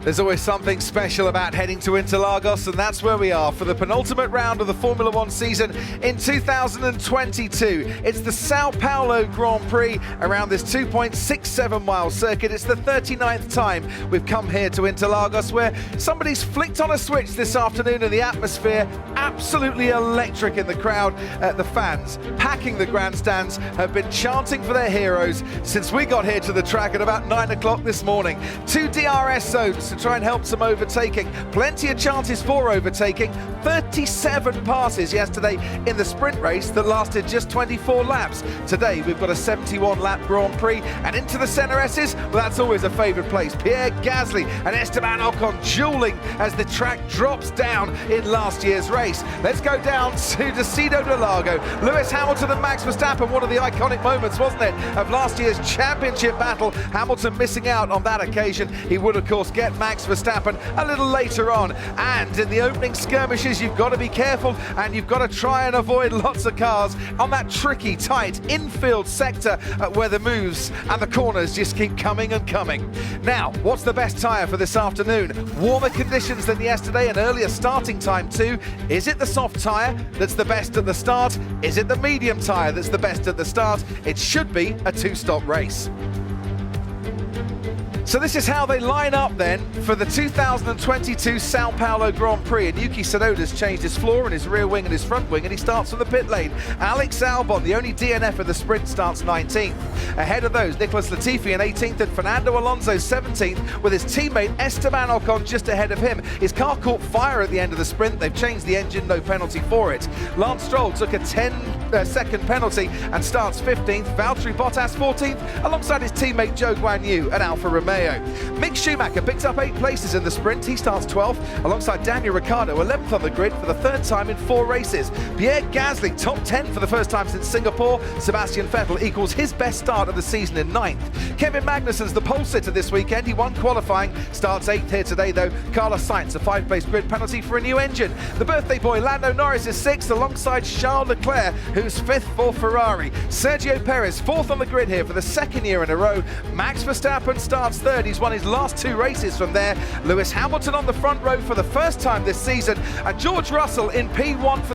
There's always something special about heading to Interlagos, and that's where we are for the penultimate round of the Formula One season in 2022. It's the Sao Paulo Grand Prix around this 2.67 mile circuit. It's the 39th time we've come here to Interlagos, where somebody's flicked on a switch this afternoon and the atmosphere absolutely electric in the crowd. The fans packing the grandstands have been chanting for their heroes since we got here to the track at about 9 o'clock this morning. 2 DRS zones to try and help some overtaking. Plenty of chances for overtaking. 37 passes yesterday in the sprint race that lasted just 24 laps. Today we've got a 71 lap Grand Prix, and into the centre S's, well, that's always a favoured place. Pierre Gasly and Esteban Ocon duelling as the track drops down in last year's race. Let's go down to Decido de Largo. Lewis Hamilton and Max Verstappen, one of the iconic moments, wasn't it, of last year's championship battle. Hamilton missing out on that occasion. He would, of course, get Max Verstappen a little later on. And in the opening skirmishes, you've got to be careful and you've got to try and avoid lots of cars on that tricky, tight infield sector where the moves and the corners just keep coming and coming. Now, what's the best tyre for this afternoon? Warmer conditions than yesterday, an earlier starting time too. Is it the soft tyre that's the best at the start? Is it the medium tyre that's the best at the start? It should be a two-stop race. So this is how they line up then for the 2022 Sao Paulo Grand Prix. And Yuki Tsunoda's changed his floor and his rear wing and his front wing, and he starts from the pit lane. Alex Albon, the only DNF of the sprint, starts 19th. Ahead of those, Nicholas Latifi in 18th and Fernando Alonso 17th, with his teammate Esteban Ocon just ahead of him. His car caught fire at the end of the sprint. They've changed the engine, no penalty for it. Lance Stroll took a 10-second penalty and starts 15th. Valtteri Bottas 14th, alongside his teammate Zhou Guanyu at Alfa Romeo. Mick Schumacher picks up 8 places in the sprint. He starts 12th, alongside Daniel Ricciardo, 11th on the grid for the 3rd time in 4 races. Pierre Gasly, top 10 for the first time since Singapore. Sebastian Vettel equals his best start of the season in 9th. Kevin Magnussen's the pole sitter this weekend. He won qualifying, starts 8th here today though. Carlos Sainz, a 5-place grid penalty for a new engine. The birthday boy Lando Norris is 6th, alongside Charles Leclerc, who's 5th for Ferrari. Sergio Perez, 4th on the grid here for the 2nd year in a row. Max Verstappen starts 3rd. He's won his last 2 races from there. Lewis Hamilton on the front row for the first time this season, and George Russell in P1 for